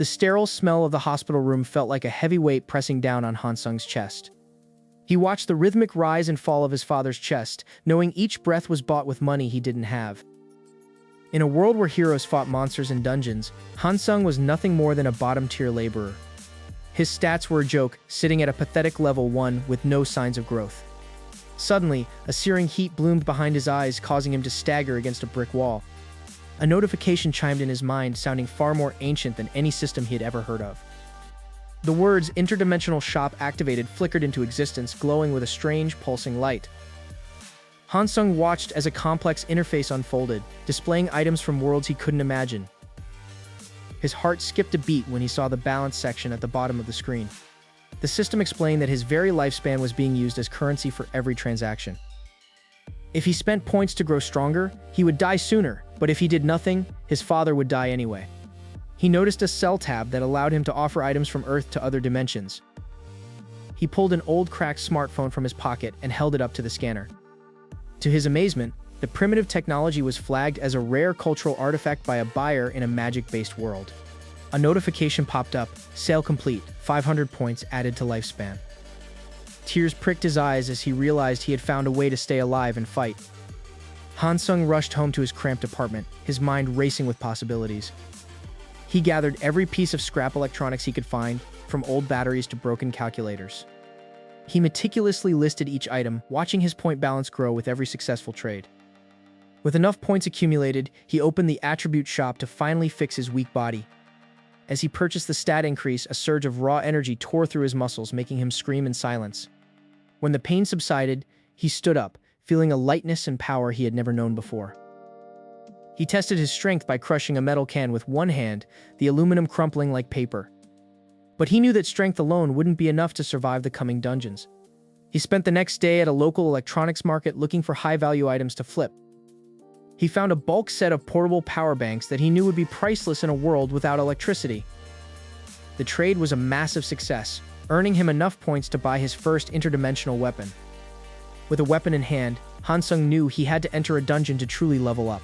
The sterile smell of the hospital room felt like a heavy weight pressing down on Hansung's chest. He watched the rhythmic rise and fall of his father's chest, knowing each breath was bought with money he didn't have. In a world where heroes fought monsters in dungeons, Hansung was nothing more than a bottom-tier laborer. His stats were a joke, sitting at a pathetic level 1 with no signs of growth. Suddenly, a searing heat bloomed behind his eyes, causing him to stagger against a brick wall. A notification chimed in his mind, sounding far more ancient than any system he had ever heard of. The words "Interdimensional Shop Activated" flickered into existence, glowing with a strange, pulsing light. Hansung watched as a complex interface unfolded, displaying items from worlds he couldn't imagine. His heart skipped a beat when he saw the balance section at the bottom of the screen. The system explained that his very lifespan was being used as currency for every transaction. If he spent points to grow stronger, he would die sooner, but if he did nothing, his father would die anyway. He noticed a sell tab that allowed him to offer items from Earth to other dimensions. He pulled an old cracked smartphone from his pocket and held it up to the scanner. To his amazement, the primitive technology was flagged as a rare cultural artifact by a buyer in a magic-based world. A notification popped up, "Sale complete, 500 points added to lifespan." Tears pricked his eyes as he realized he had found a way to stay alive and fight. Hansung rushed home to his cramped apartment, his mind racing with possibilities. He gathered every piece of scrap electronics he could find, from old batteries to broken calculators. He meticulously listed each item, watching his point balance grow with every successful trade. With enough points accumulated, he opened the attribute shop to finally fix his weak body. As he purchased the stat increase, a surge of raw energy tore through his muscles, making him scream in silence. When the pain subsided, he stood up, feeling a lightness and power he had never known before. He tested his strength by crushing a metal can with one hand, the aluminum crumpling like paper. But he knew that strength alone wouldn't be enough to survive the coming dungeons. He spent the next day at a local electronics market looking for high-value items to flip. He found a bulk set of portable power banks that he knew would be priceless in a world without electricity. The trade was a massive success, earning him enough points to buy his first interdimensional weapon. With a weapon in hand, Hansung knew he had to enter a dungeon to truly level up.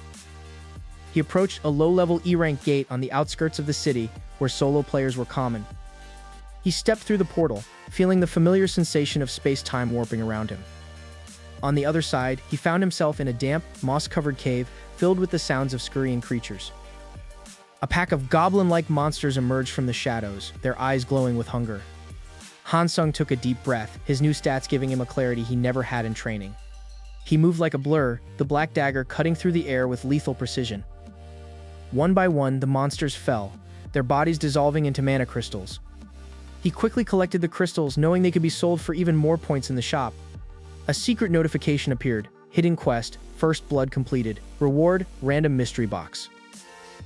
He approached a low-level E-rank gate on the outskirts of the city, where solo players were common. He stepped through the portal, feeling the familiar sensation of space-time warping around him. On the other side, he found himself in a damp, moss-covered cave filled with the sounds of scurrying creatures. A pack of goblin-like monsters emerged from the shadows, their eyes glowing with hunger. Hansung took a deep breath, his new stats giving him a clarity he never had in training. He moved like a blur, the black dagger cutting through the air with lethal precision. One by one, the monsters fell, their bodies dissolving into mana crystals. He quickly collected the crystals, knowing they could be sold for even more points in the shop. A secret notification appeared. Hidden quest, first blood completed. Reward, random mystery box.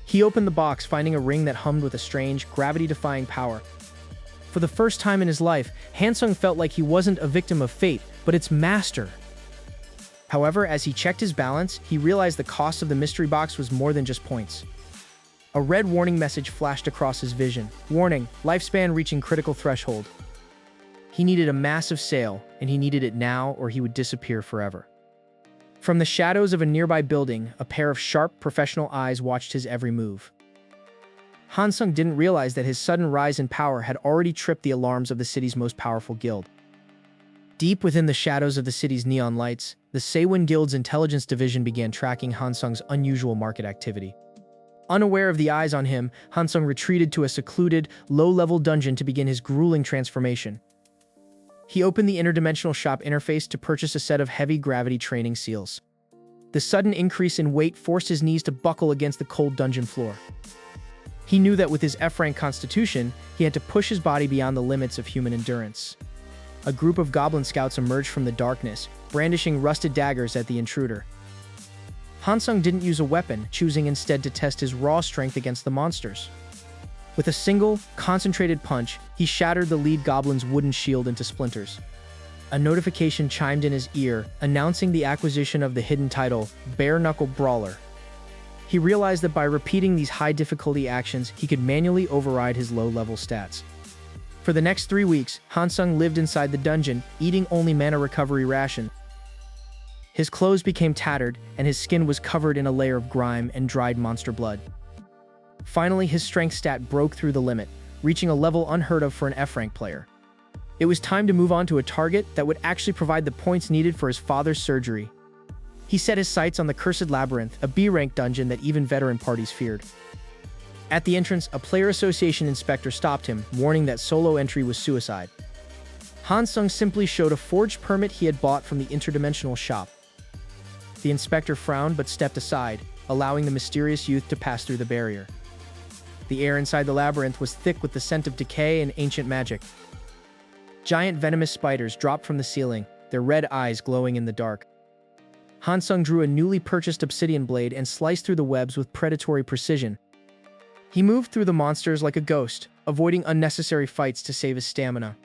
He opened the box, finding a ring that hummed with a strange, gravity-defying power. For the first time in his life, Hansung felt like he wasn't a victim of fate, but its master. However, as he checked his balance, he realized the cost of the mystery box was more than just points. A red warning message flashed across his vision. Warning, lifespan reaching critical threshold. He needed a massive sale, and he needed it now or he would disappear forever. From the shadows of a nearby building, a pair of sharp, professional eyes watched his every move. Hansung didn't realize that his sudden rise in power had already tripped the alarms of the city's most powerful guild. Deep within the shadows of the city's neon lights, the Seiwin Guild's intelligence division began tracking Hansung's unusual market activity. Unaware of the eyes on him, Hansung retreated to a secluded, low-level dungeon to begin his grueling transformation. He opened the interdimensional shop interface to purchase a set of heavy gravity training seals. The sudden increase in weight forced his knees to buckle against the cold dungeon floor. He knew that with his F-rank constitution, he had to push his body beyond the limits of human endurance. A group of goblin scouts emerged from the darkness, brandishing rusted daggers at the intruder. Hansung didn't use a weapon, choosing instead to test his raw strength against the monsters. With a single, concentrated punch, he shattered the lead goblin's wooden shield into splinters. A notification chimed in his ear, announcing the acquisition of the hidden title, Bare Knuckle Brawler. He realized that by repeating these high-difficulty actions, he could manually override his low-level stats. For the next 3 weeks, Hansung lived inside the dungeon, eating only mana recovery ration. His clothes became tattered, and his skin was covered in a layer of grime and dried monster blood. Finally, his strength stat broke through the limit, reaching a level unheard of for an F-rank player. It was time to move on to a target that would actually provide the points needed for his father's surgery. He set his sights on the Cursed Labyrinth, a B-rank dungeon that even veteran parties feared. At the entrance, a player association inspector stopped him, warning that solo entry was suicide. Hansung simply showed a forged permit he had bought from the Interdimensional shop. The inspector frowned but stepped aside, allowing the mysterious youth to pass through the barrier. The air inside the labyrinth was thick with the scent of decay and ancient magic. Giant venomous spiders dropped from the ceiling, their red eyes glowing in the dark. Hansung drew a newly purchased obsidian blade and sliced through the webs with predatory precision. He moved through the monsters like a ghost, avoiding unnecessary fights to save his stamina.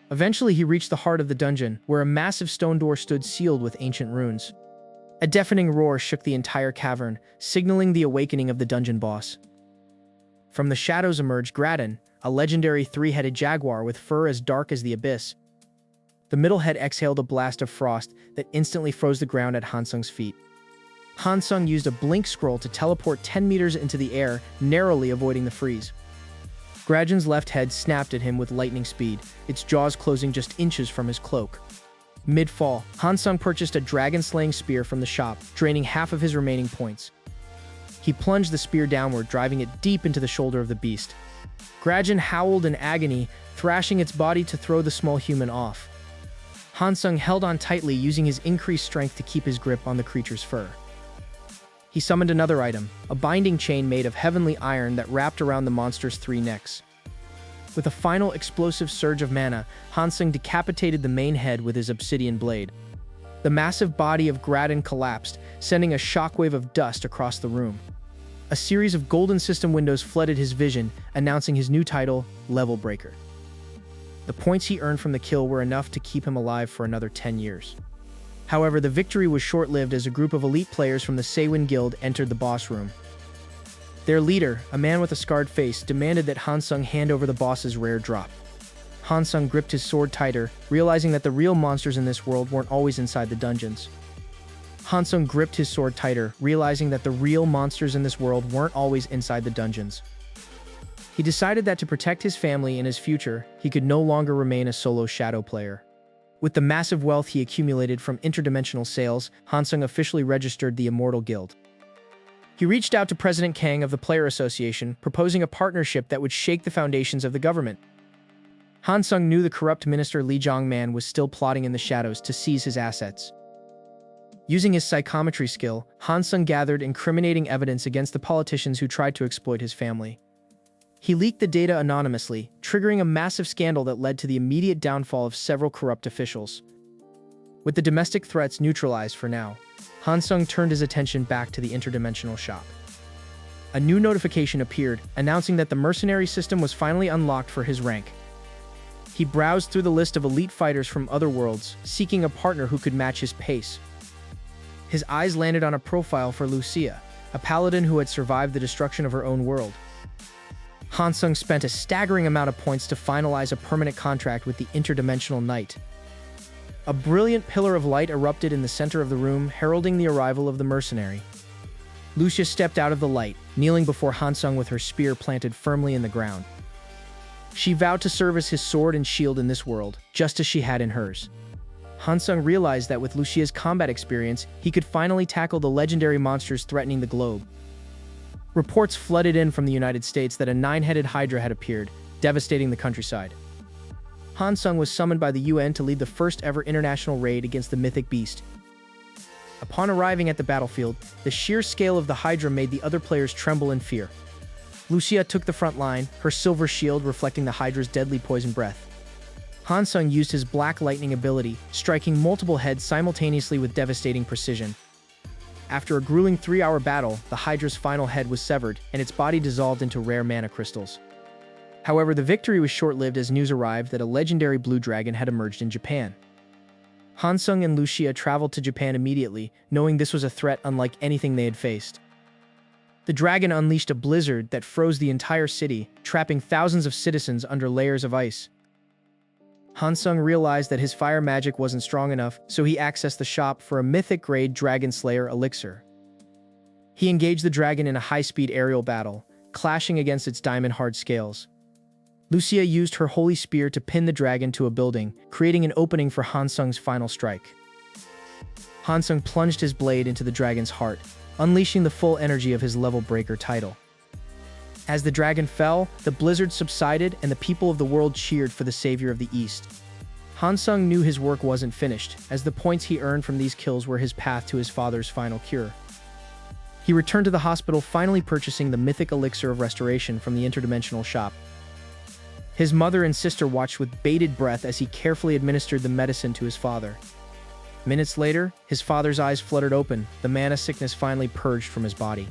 Eventually, he reached the heart of the dungeon, where a massive stone door stood sealed with ancient runes. A deafening roar shook the entire cavern, signaling the awakening of the dungeon boss. From the shadows emerged Graden, a legendary three-headed jaguar with fur as dark as the abyss. The middle head exhaled a blast of frost that instantly froze the ground at Hansung's feet. Hansung used a blink scroll to teleport 10 meters into the air, narrowly avoiding the freeze. Graden's left head snapped at him with lightning speed, its jaws closing just inches from his cloak. Mid-fall, Hansung purchased a dragon-slaying spear from the shop, draining half of his remaining points. He plunged the spear downward, driving it deep into the shoulder of the beast. Graden howled in agony, thrashing its body to throw the small human off. Hansung held on tightly, using his increased strength to keep his grip on the creature's fur. He summoned another item, a binding chain made of heavenly iron that wrapped around the monster's 3 necks. With a final explosive surge of mana, Hansung decapitated the main head with his obsidian blade. The massive body of Graden collapsed, sending a shockwave of dust across the room. A series of golden system windows flooded his vision, announcing his new title, Level Breaker. The points he earned from the kill were enough to keep him alive for another 10 years. However, the victory was short-lived as a group of elite players from the Seiwin Guild entered the boss room. Their leader, a man with a scarred face, demanded that Hansung hand over the boss's rare drop. Hansung gripped his sword tighter, realizing that the real monsters in this world weren't always inside the dungeons. Hansung gripped his sword tighter, realizing that the real monsters in this world weren't always inside the dungeons. He decided that to protect his family and his future, he could no longer remain a solo shadow player. With the massive wealth he accumulated from interdimensional sales, Hansung officially registered the Immortal Guild. He reached out to President Kang of the Player Association, proposing a partnership that would shake the foundations of the government. Hansung knew the corrupt minister Li Zhongman was still plotting in the shadows to seize his assets. Using his psychometry skill, Hansung gathered incriminating evidence against the politicians who tried to exploit his family. He leaked the data anonymously, triggering a massive scandal that led to the immediate downfall of several corrupt officials. With the domestic threats neutralized for now, Hansung turned his attention back to the interdimensional shop. A new notification appeared, announcing that the mercenary system was finally unlocked for his rank. He browsed through the list of elite fighters from other worlds, seeking a partner who could match his pace. His eyes landed on a profile for Lucia, a paladin who had survived the destruction of her own world. Hansung spent a staggering amount of points to finalize a permanent contract with the Interdimensional Knight. A brilliant pillar of light erupted in the center of the room, heralding the arrival of the mercenary. Lucia stepped out of the light, kneeling before Hansung with her spear planted firmly in the ground. She vowed to serve as his sword and shield in this world, just as she had in hers. Hansung realized that with Lucia's combat experience, he could finally tackle the legendary monsters threatening the globe. Reports flooded in from the United States that a 9-headed hydra had appeared, devastating the countryside. Hansung was summoned by the UN to lead the first-ever international raid against the mythic beast. Upon arriving at the battlefield, the sheer scale of the hydra made the other players tremble in fear. Lucia took the front line, her silver shield reflecting the hydra's deadly poison breath. Hansung used his black lightning ability, striking multiple heads simultaneously with devastating precision. After a grueling 3-hour battle, the Hydra's final head was severed, and its body dissolved into rare mana crystals. However, the victory was short-lived as news arrived that a legendary blue dragon had emerged in Japan. Hansung and Lucia traveled to Japan immediately, knowing this was a threat unlike anything they had faced. The dragon unleashed a blizzard that froze the entire city, trapping thousands of citizens under layers of ice. Hansung realized that his fire magic wasn't strong enough, so he accessed the shop for a mythic-grade Dragon Slayer elixir. He engaged the dragon in a high-speed aerial battle, clashing against its diamond-hard scales. Lucia used her holy spear to pin the dragon to a building, creating an opening for Hansung's final strike. Hansung plunged his blade into the dragon's heart, unleashing the full energy of his level breaker title. As the dragon fell, the blizzard subsided and the people of the world cheered for the savior of the East. Hansung knew his work wasn't finished, as the points he earned from these kills were his path to his father's final cure. He returned to the hospital, finally purchasing the mythic elixir of restoration from the Interdimensional shop. His mother and sister watched with bated breath as he carefully administered the medicine to his father. Minutes later, his father's eyes fluttered open, the mana sickness finally purged from his body.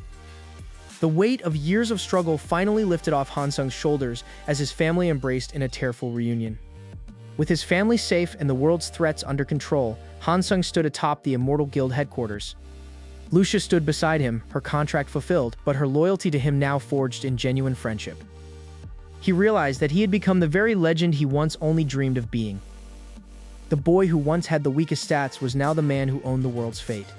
The weight of years of struggle finally lifted off Hansung's shoulders as his family embraced in a tearful reunion. With his family safe and the world's threats under control, Hansung stood atop the Immortal Guild headquarters. Lucia stood beside him, her contract fulfilled, but her loyalty to him now forged in genuine friendship. He realized that he had become the very legend he once only dreamed of being. The boy who once had the weakest stats was now the man who owned the world's fate.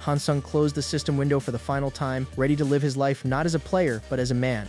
Hansung closed the system window for the final time, ready to live his life not as a player, but as a man.